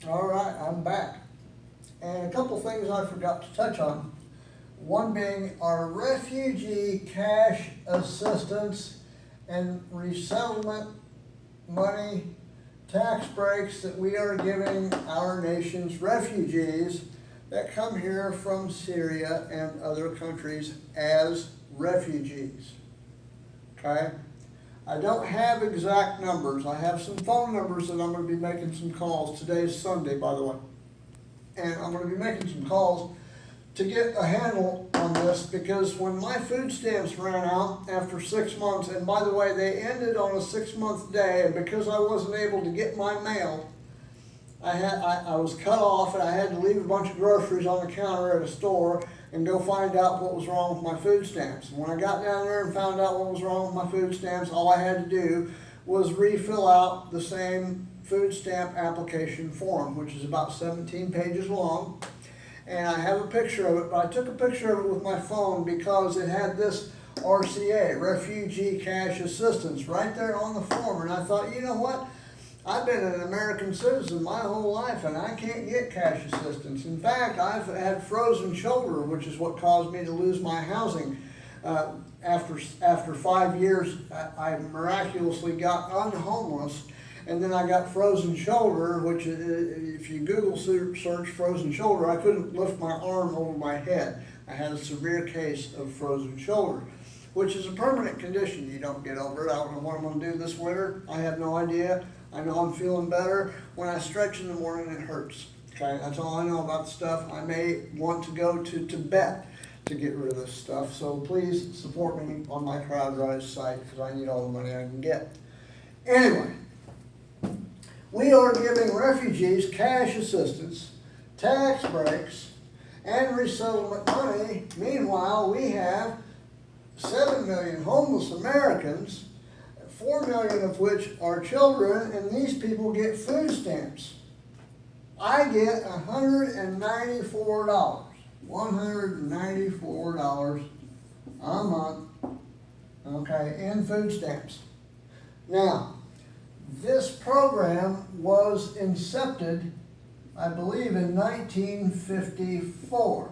All right, I'm back. And a couple things I forgot to touch on. One being our refugee cash assistance and resettlement money tax breaks that we are giving our nation's refugees that come here from Syria and other countries as refugees. Okay? I don't have exact numbers. I have some phone numbers that I'm going to be making some calls. Today's Sunday, by the way. And I'm going to be making some calls to get a handle on this, because when my food stamps ran out after 6 months, and by the way, they ended on a 6-month day, and because I wasn't able to get my mail, I was cut off, and I had to leave a bunch of groceries on the counter at a store and go find out what was wrong with my food stamps. And when I got down there and found out what was wrong with my food stamps, all I had to do was refill out the same food stamp application form, which is about 17 pages long. And I have a picture of it, but I took a picture of it with my phone because it had this RCA, Refugee Cash Assistance, right there on the form. And I thought, you know what? I've been an American citizen my whole life, and I can't get cash assistance. In fact, I've had frozen shoulder, which is what caused me to lose my housing. After 5 years, I miraculously got unhomeless, and then I got frozen shoulder, which if you Google search frozen shoulder, I couldn't lift my arm over my head. I had a severe case of frozen shoulder, which is a permanent condition. You don't get over it. I don't know what I'm going to do this winter. I have no idea. I know I'm feeling better. When I stretch in the morning, it hurts. Okay, that's all I know about the stuff. I may want to go to Tibet to get rid of this stuff. So please support me on my CrowdRise site, because I need all the money I can get. Anyway, we are giving refugees cash assistance, tax breaks, and resettlement money. Meanwhile, we have 7 million homeless Americans, 4 million of which are children, and these people get food stamps. I get $194, $194 a month, okay, in food stamps. Now, this program was incepted, I believe, in 1954,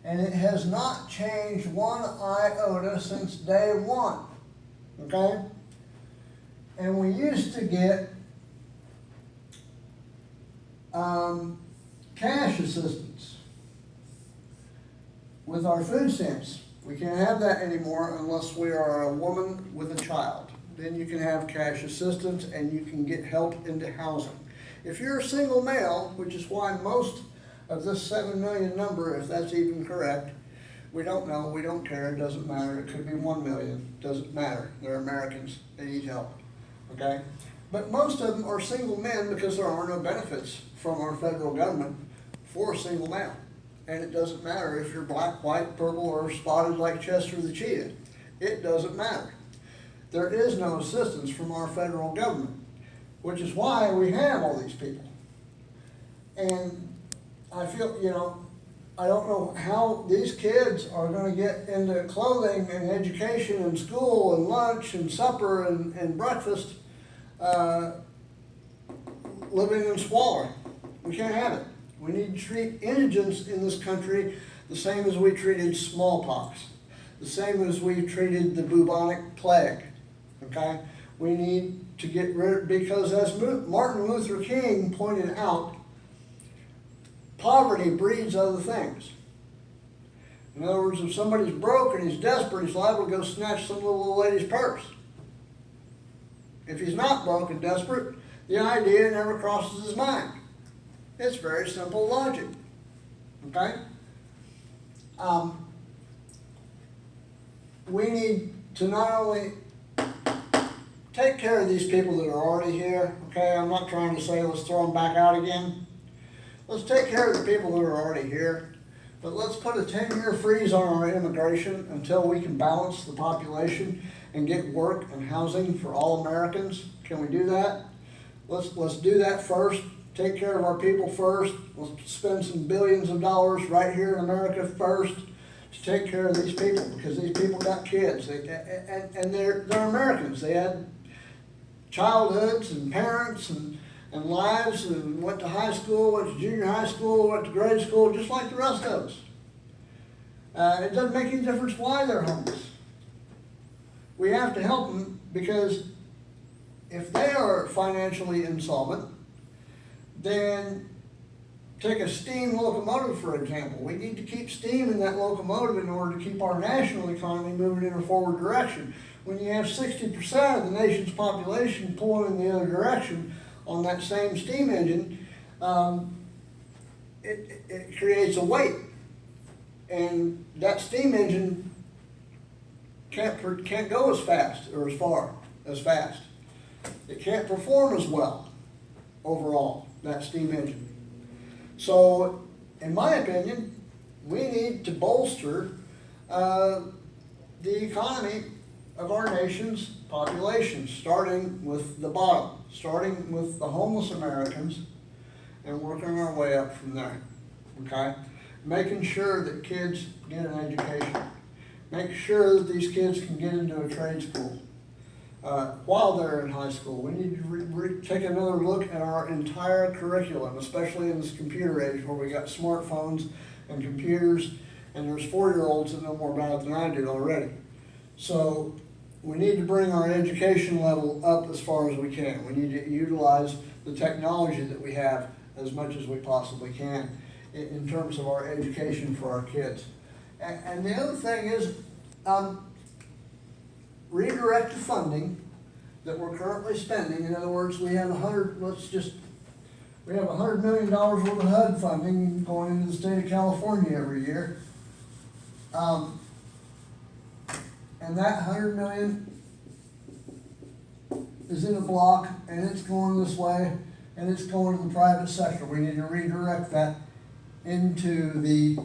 and it has not changed one iota since day one, okay? And we used to get cash assistance with our food stamps. We can't have that anymore unless we are a woman with a child. Then you can have cash assistance and you can get help into housing. If you're a single male, which is why most of this 7 million number, if that's even correct, we don't know, we don't care, it doesn't matter. It could be 1 million, doesn't matter. They're Americans, they need help, okay? But most of them are single men because there are no benefits from our federal government for a single male. And it doesn't matter if you're black, white, purple, or spotted like Chester the cheetah. It doesn't matter. There is no assistance from our federal government, which is why we have all these people. And I feel, I don't know how these kids are going to get into clothing and education and school and lunch and supper and breakfast living in squalor. We can't have it. We need to treat indigents in this country the same as we treated smallpox, the same as we treated the bubonic plague. Okay? We need to get rid of, because as Martin Luther King pointed out, poverty breeds other things. In other words, if somebody's broke and he's desperate, he's liable to go snatch some little old lady's purse. If he's not broke and desperate, the idea never crosses his mind. It's very simple logic. Okay? We need to not only take care of these people that are already here. Okay, I'm not trying to say let's throw them back out again. Let's take care of the people that are already here. But let's put a 10-year freeze on our immigration until we can balance the population and get work and housing for all Americans. Can we do that? Let's do that first. Take care of our people first. Let's spend some billions of dollars right here in America first to take care of these people, because these people got kids. And they're Americans. They had childhoods and parents and and lives and went to high school, went to junior high school, went to grade school, just like the rest of us. It doesn't make any difference why they're homeless. We have to help them because if they are financially insolvent, then take a steam locomotive, for example. We need to keep steam in that locomotive in order to keep our national economy moving in a forward direction. When you have 60% of the nation's population pulling in the other direction on that same steam engine, it creates a weight. And that steam engine can't go as fast or as fast. It can't perform as well overall, that steam engine. So, in my opinion, we need to bolster the economy of our nation's population, starting with the bottom, starting with the homeless Americans, and working our way up from there, okay? Making sure that kids get an education. Make sure that these kids can get into a trade school while they're in high school. We need to take another look at our entire curriculum, especially in this computer age where we got smartphones and computers, and there's 4-year-olds that know more about it than I do already. So we need to bring our education level up as far as we can. We need to utilize the technology that we have as much as we possibly can in terms of our education for our kids. And the other thing is, redirect the funding that we're currently spending. In other words, we have $100 million worth of HUD funding going into the state of California every year. And that $100 million is in a block, and it's going this way, and it's going to the private sector. We need to redirect that into the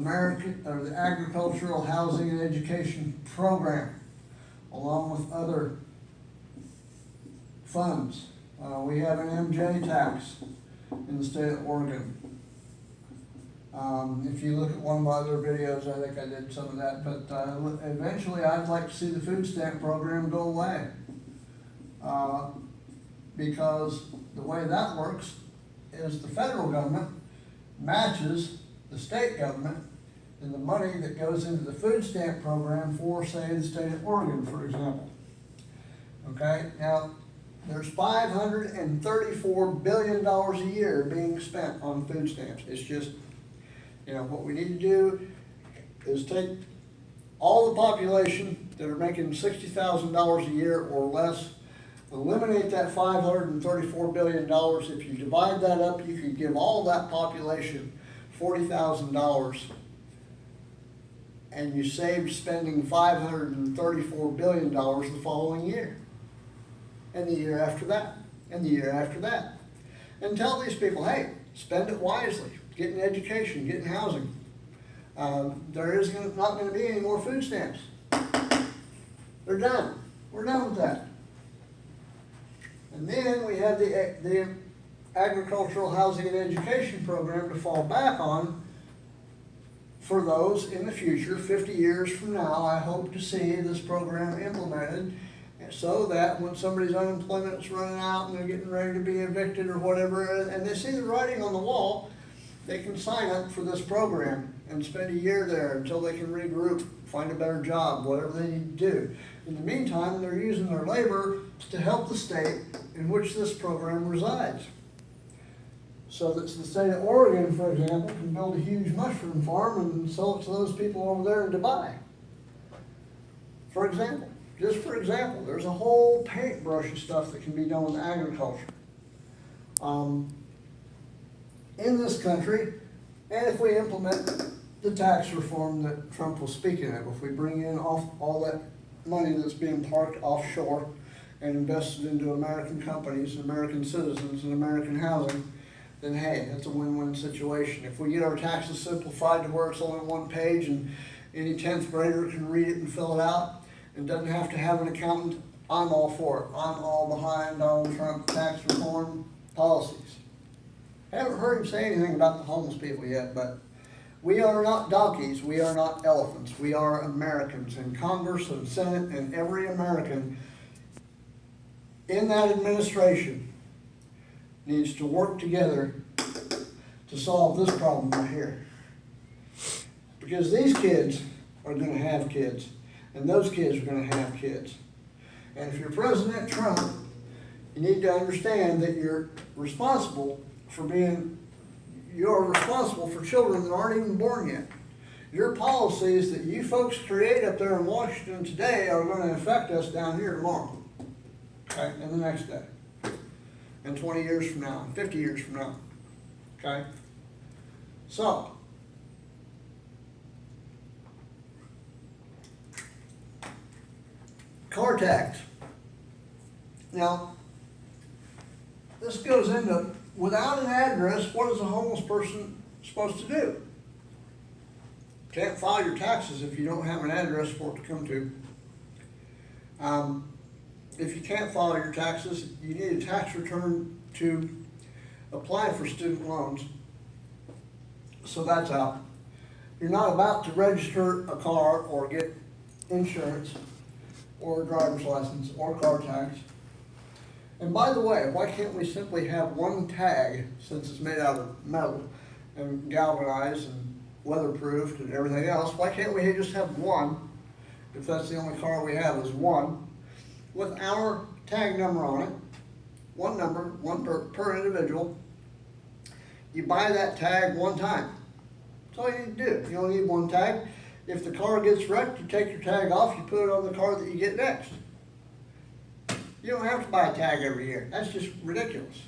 the Agricultural Housing and Education Program, along with other funds. We have an MJ tax in the state of Oregon. If you look at one of my other videos, I think I did some of that, but eventually I'd like to see the food stamp program go away. Because the way that works is the federal government matches the state government in the money that goes into the food stamp program for, say, the state of Oregon, for example. Okay, now there's $534 billion a year being spent on food stamps. It's just, what we need to do is take all the population that are making $60,000 a year or less, eliminate that $534 billion. If you divide that up, you could give all that population $40,000, and you saved spending $534 billion the following year, and the year after that, and the year after that. And tell these people, hey, spend it wisely, get an education, get in housing. There is not going to be any more food stamps. They're done. We're done with that. And then we have the Agricultural Housing and Education Program to fall back on for those in the future. 50 years from now, I hope to see this program implemented so that when somebody's unemployment is running out and they're getting ready to be evicted or whatever, and they see the writing on the wall, they can sign up for this program and spend a year there until they can regroup, find a better job, whatever they need to do. In the meantime, they're using their labor to help the state in which this program resides. So that the state of Oregon, for example, can build a huge mushroom farm and sell it to those people over there in Dubai. For example, just for example, there's a whole paintbrush of stuff that can be done with agriculture in this country. And if we implement the tax reform that Trump was speaking of, if we bring in all that money that's being parked offshore and invested into American companies, American citizens, and American housing, then hey, that's a win-win situation. If we get our taxes simplified to where it's only one page and any 10th grader can read it and fill it out and doesn't have to have an accountant, I'm all for it. I'm all behind Donald Trump tax reform policies. I haven't heard him say anything about the homeless people yet, but we are not donkeys, we are not elephants, we are Americans, and Congress and Senate and every American in that administration needs to work together to solve this problem right here. Because these kids are gonna have kids, and those kids are gonna have kids. And if you're President Trump, you need to understand that you're responsible for children that aren't even born yet. Your policies that you folks create up there in Washington today are gonna affect us down here tomorrow, okay, and the next day, and 20 years from now, and 50 years from now, okay? So, car tax. Now, this goes into, without an address, what is a homeless person supposed to do? Can't file your taxes if you don't have an address for it to come to. If you can't file your taxes, you need a tax return to apply for student loans. So that's out. You're not about to register a car or get insurance or a driver's license or car tax. And by the way, why can't we simply have one tag, since it's made out of metal and galvanized and weatherproofed and everything else? Why can't we just have one, if that's the only car we have is one, with our tag number on it, one number, one per individual. You buy that tag one time. That's all you need to do. You don't need one tag. If the car gets wrecked, you take your tag off, you put it on the car that you get next. You don't have to buy a tag every year. That's just ridiculous.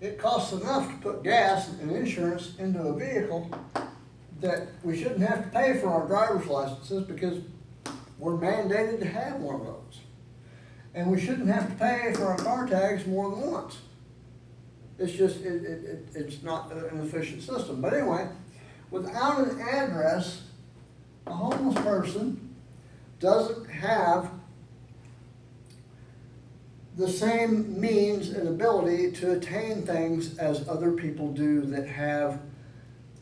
It costs enough to put gas and insurance into a vehicle that we shouldn't have to pay for our driver's licenses because we're mandated to have one of those. And we shouldn't have to pay for our car tags more than once. It's just, it's not an efficient system. But anyway, without an address, a homeless person doesn't have the same means and ability to attain things as other people do that have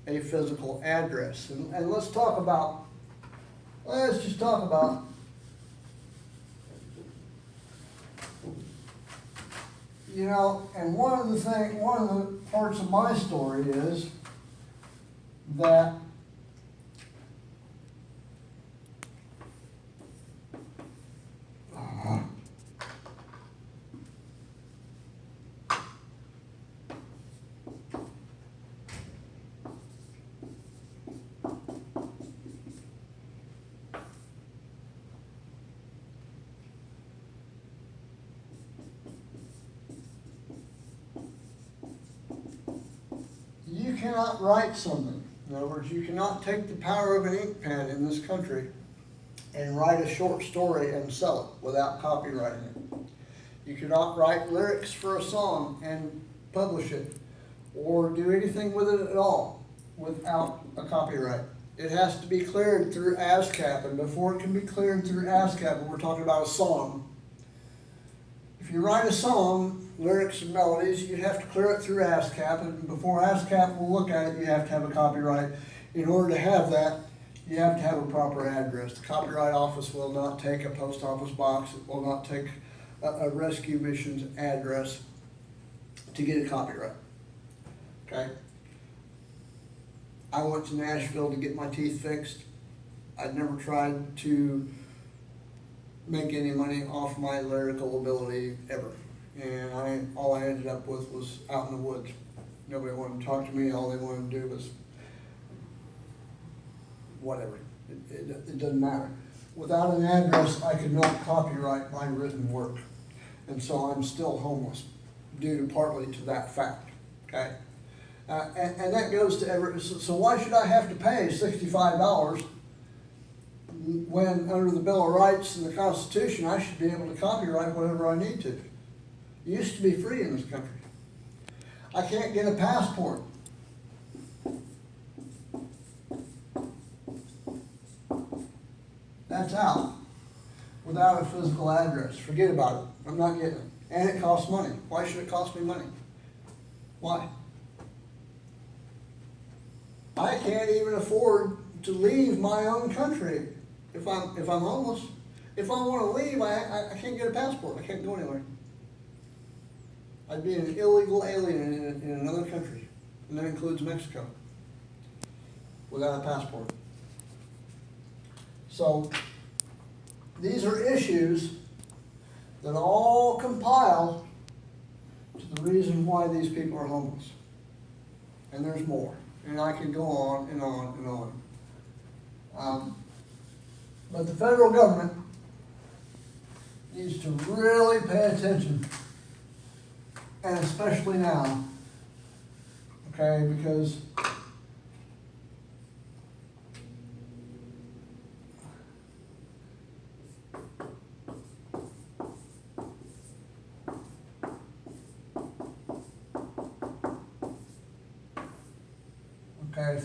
a physical address. And let's just talk about, you know, and one of the parts of my story is that you cannot write something. In other words, you cannot take the power of an ink pen in this country and write a short story and sell it without copyrighting it. You cannot write lyrics for a song and publish it or do anything with it at all without a copyright. It has to be cleared through ASCAP, and before it can be cleared through ASCAP, and we're talking about a song, if you write a song, lyrics and melodies, you have to clear it through ASCAP, and before ASCAP will look at it, you have to have a copyright. In order to have that, you have to have a proper address. The Copyright Office will not take a post office box, it will not take a rescue mission's address to get a copyright, okay? I went to Nashville to get my teeth fixed. I'd never tried to make any money off my lyrical ability ever. And all I ended up with was out in the woods. Nobody wanted to talk to me, all they wanted to do was whatever, it doesn't matter. Without an address, I could not copyright my written work. And so I'm still homeless due partly to that fact, okay? And that goes to so why should I have to pay $65 when under the Bill of Rights and the Constitution, I should be able to copyright whatever I need to? It used to be free in this country. I can't get a passport. That's out without a physical address. Forget about it. I'm not getting it. And it costs money. Why should it cost me money? Why? I can't even afford to leave my own country if I'm homeless. If I want to leave, I can't get a passport. I can't go anywhere. I'd be an illegal alien in another country, and that includes Mexico, without a passport. So these are issues that all compile to the reason why these people are homeless. And there's more, and I could go on and on and on. But the federal government needs to really pay attention, and especially now, okay, because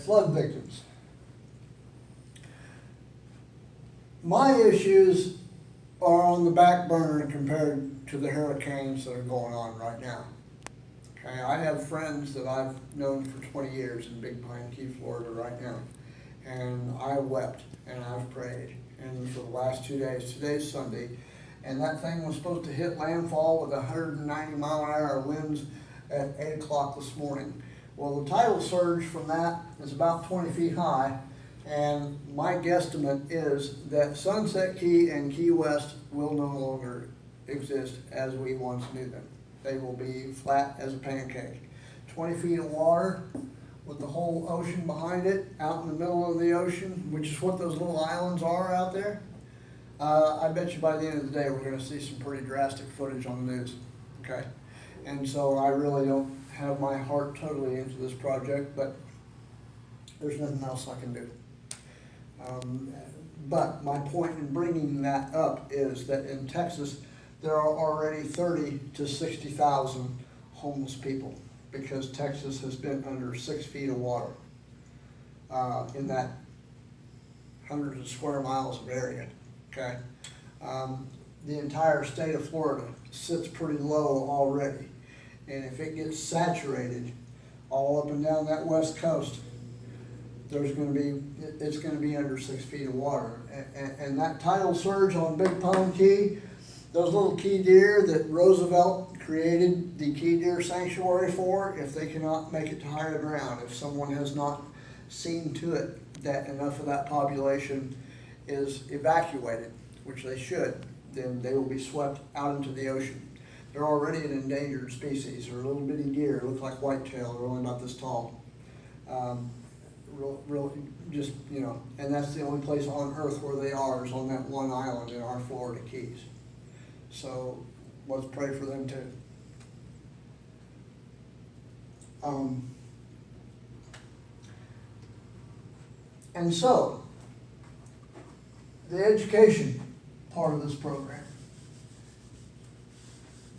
flood victims. My issues are on the back burner compared to the hurricanes that are going on right now. Okay, I have friends that I've known for 20 years in Big Pine Key, Florida right now. And I wept and I've prayed. And for the last 2 days, today's Sunday, and that thing was supposed to hit landfall with 190 mile an hour winds at 8 o'clock this morning. Well, the tidal surge from that is about 20 feet high, and my guesstimate is that Sunset Key and Key West will no longer exist as we once knew them. They will be flat as a pancake. 20 feet of water with the whole ocean behind it, out in the middle of the ocean, which is what those little islands are out there. I bet you by the end of the day we're going to see some pretty drastic footage on the news, okay? And so I really don't have my heart totally into this project, but there's nothing else I can do. But my point in bringing that up is that in Texas, there are already 30 to 60,000 homeless people because Texas has been under 6 feet of water in that hundreds of square miles of area, okay? The entire state of Florida sits pretty low already. And if it gets saturated all up and down that west coast, it's going to be under 6 feet of water. And that tidal surge on Big Pine Key, those little key deer that Roosevelt created the key deer sanctuary for, if they cannot make it to higher ground, if someone has not seen to it that enough of that population is evacuated, which they should, then they will be swept out into the ocean. They're already an endangered species. They're a little bitty deer, look like whitetail, they're only about this tall. Just, you know, and that's the only place on earth where they are is on that one island in our Florida Keys. So let's pray for them too. And so, the education part of this program.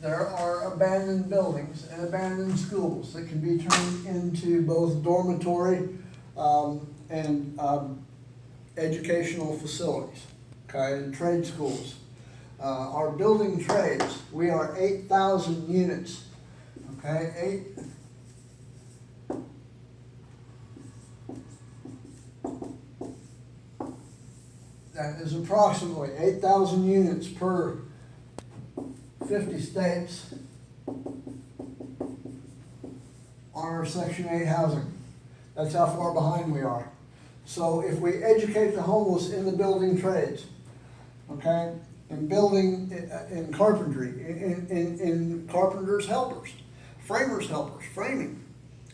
There are abandoned buildings and abandoned schools that can be turned into both dormitory and educational facilities, okay, and trade schools. Our building trades, we are 8,000 units, okay, that is approximately 8,000 units per 50 states on our Section 8 housing. That's how far behind we are. So if we educate the homeless in the building trades, okay, in building, in carpentry, in carpenters' helpers, framers' helpers, framing,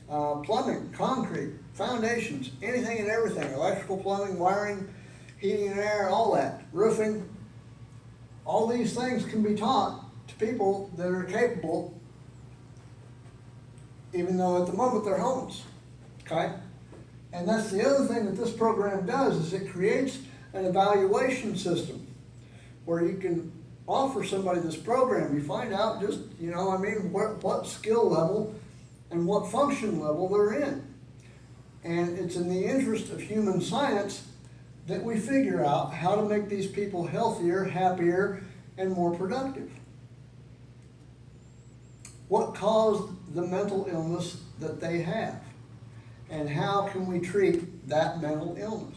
plumbing, concrete, foundations, anything and everything, electrical, plumbing, wiring, heating and air, all that, roofing, all these things can be taught to people that are capable, even though at the moment they're homeless, okay? And that's the other thing that this program does, is it creates an evaluation system where you can offer somebody this program. You find out just, you know, I mean, what skill level and what function level they're in. And it's in the interest of human science that we figure out how to make these people healthier, happier, and more productive. What caused the mental illness that they have? And how can we treat that mental illness?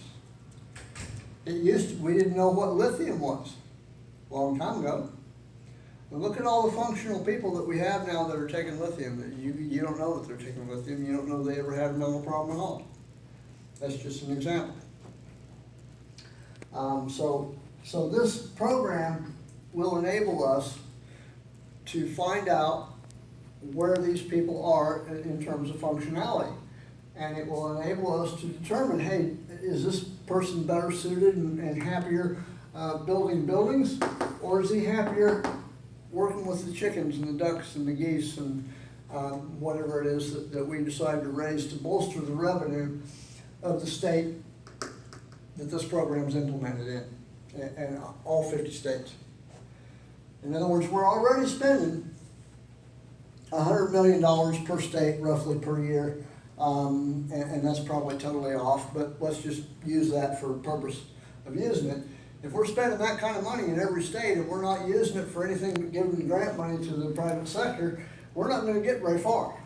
We didn't know what lithium was a long time ago. And look at all the functional people that we have now that are taking lithium. You don't know that they're taking lithium. You don't know they ever had a mental problem at all. That's just an example. So this program will enable us to find out where these people are in terms of functionality. And it will enable us to determine, hey, is this person better suited and happier building buildings, or is he happier working with the chickens and the ducks and the geese and whatever it is that we decide to raise to bolster the revenue of the state that this program is implemented in, and all 50 states. In other words, we're already spending $100 million per state roughly per year, and that's probably totally off, but let's just use that for the purpose of using it. If we're spending that kind of money in every state and we're not using it for anything but giving grant money to the private sector, we're not going to get very far.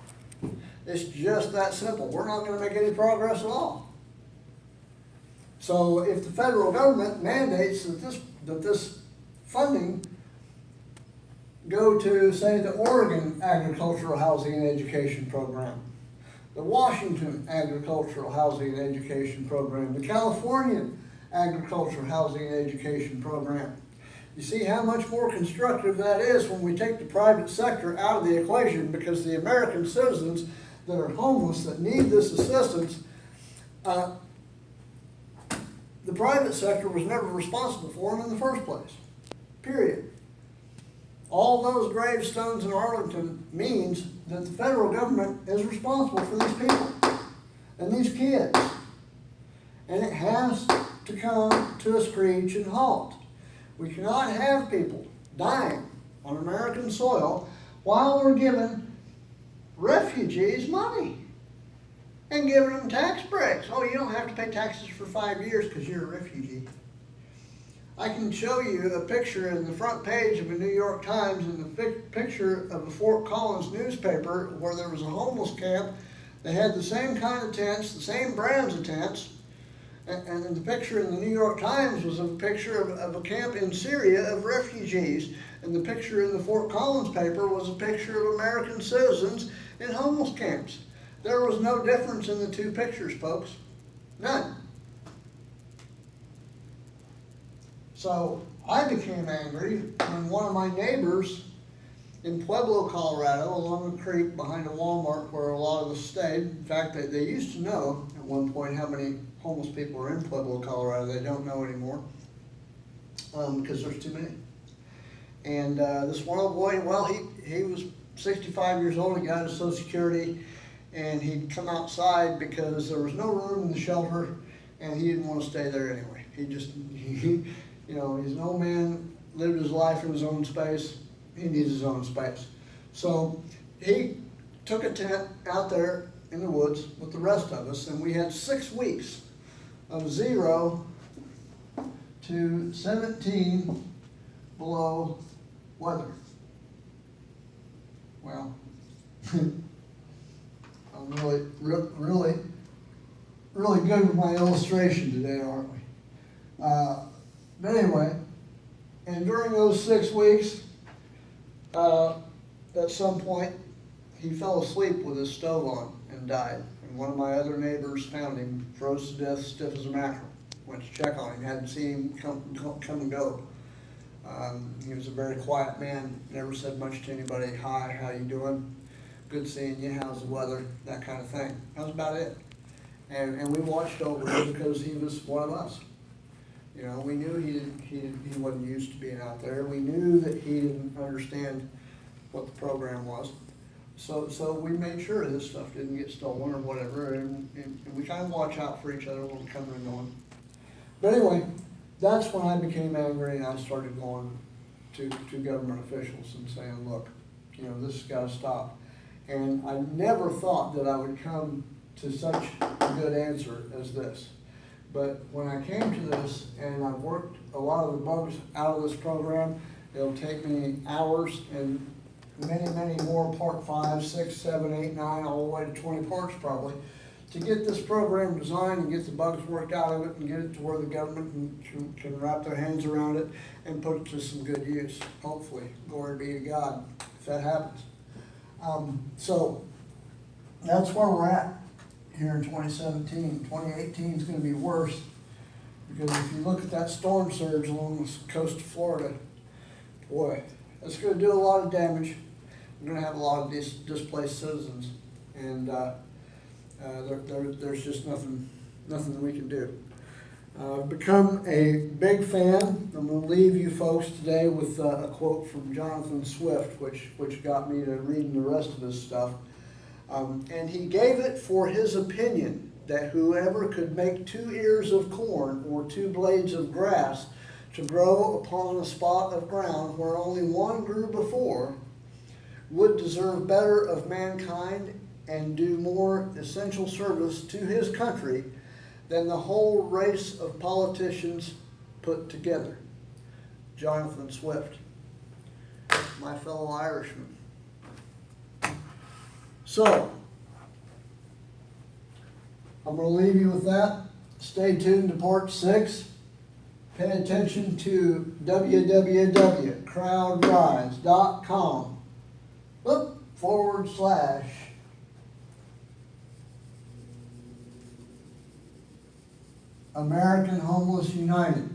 It's just that simple. We're not going to make any progress at all. So if the federal government mandates that this funding go to, say, the Oregon Agricultural Housing and Education Program, the Washington Agricultural Housing and Education Program, the California Agricultural Housing and Education Program. You see how much more constructive that is when we take the private sector out of the equation, because the American citizens that are homeless, that need this assistance, the private sector was never responsible for them in the first place, period. All those gravestones in Arlington means that the federal government is responsible for these people and these kids. And it has to come to a screeching halt. We cannot have people dying on American soil while we're giving refugees money and giving them tax breaks. Oh, you don't have to pay taxes for 5 years because you're a refugee. I can show you a picture in the front page of a New York Times and a picture of a Fort Collins newspaper where there was a homeless camp. They had the same kind of tents, the same brands of tents, and the picture in the New York Times was a picture of a camp in Syria of refugees, and the picture in the Fort Collins paper was a picture of American citizens in homeless camps. There was no difference in the two pictures, folks. None. So I became angry when one of my neighbors in Pueblo, Colorado, along the creek behind a Walmart where a lot of us stayed. In fact, they used to know at one point how many homeless people are in Pueblo, Colorado. They don't know anymore because there's too many. And this one old boy, well, he was 65 years old. He got his Social Security, and he'd come outside because there was no room in the shelter, and he didn't want to stay there anyway. You know, he's an old man, lived his life in his own space. He needs his own space. So he took a tent out there in the woods with the rest of us, and we had 6 weeks of 0 to 17 below weather. Well, I'm really good with my illustration today, aren't we? But anyway, and during those 6 weeks, at some point, he fell asleep with his stove on and died. And one of my other neighbors found him, froze to death, stiff as a mackerel. Went to check on him, hadn't seen him come and go. He was a very quiet man, never said much to anybody. Hi, how you doing? Good seeing you, how's the weather? That kind of thing. That was about it. And we watched over him because he was one of us. You know, we knew he wasn't used to being out there. We knew that he didn't understand what the program was. So we made sure this stuff didn't get stolen or whatever, and we kind of watch out for each other when we're coming and going. But anyway, that's when I became angry, and I started going to government officials and saying, look, you know, this has got to stop. And I never thought that I would come to such a good answer as this. But when I came to this, and I've worked a lot of the bugs out of this program, it'll take me hours and many more part 5, 6, 7, 8, 9, all the way to 20 parts probably, to get this program designed and get the bugs worked out of it and get it to where the government can wrap their hands around it and put it to some good use, hopefully. Glory be to God, if that happens. So that's where we're at here in 2017. 2018 is going to be worse, because if you look at that storm surge along the coast of Florida, boy, it's going to do a lot of damage. We're going to have a lot of displaced citizens, and there's just nothing that we can do. I've become a big fan. I'm going to leave you folks today with a quote from Jonathan Swift, which got me to reading the rest of his stuff. And he gave it for his opinion that whoever could make 2 ears of corn or 2 blades of grass to grow upon a spot of ground where only one grew before would deserve better of mankind and do more essential service to his country than the whole race of politicians put together. Jonathan Swift, my fellow Irishman. So, I'm going to leave you with that. Stay tuned to Part 6. Pay attention to www.crowdrise.com / American Homeless United.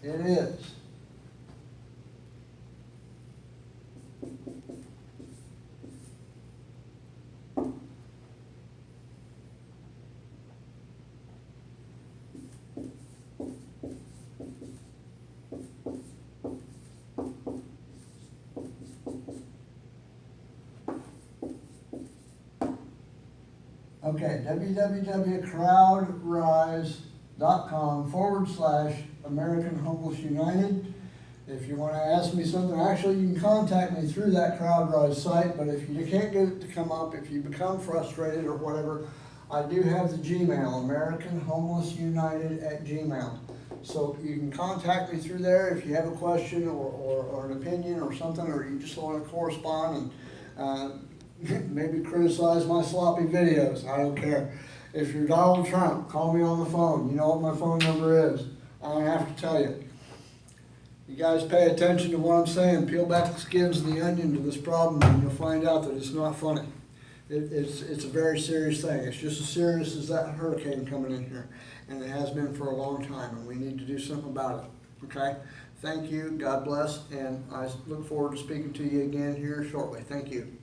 It is. Okay, www.crowdrise.com / American Homeless United. If you want to ask me something, actually you can contact me through that CrowdRise site, but if you can't get it to come up, if you become frustrated or whatever, I do have the Gmail, AmericanHomelessUnited@gmail. So you can contact me through there if you have a question or an opinion or something, or you just want to correspond and maybe criticize my sloppy videos. I don't care. If you're Donald Trump, call me on the phone. You know what my phone number is. I don't have to tell you. You guys pay attention to what I'm saying. Peel back the skins of the onion to this problem, and you'll find out that it's not funny. It's a very serious thing. It's just as serious as that hurricane coming in here, and it has been for a long time, and we need to do something about it. Okay? Thank you. God bless, and I look forward to speaking to you again here shortly. Thank you.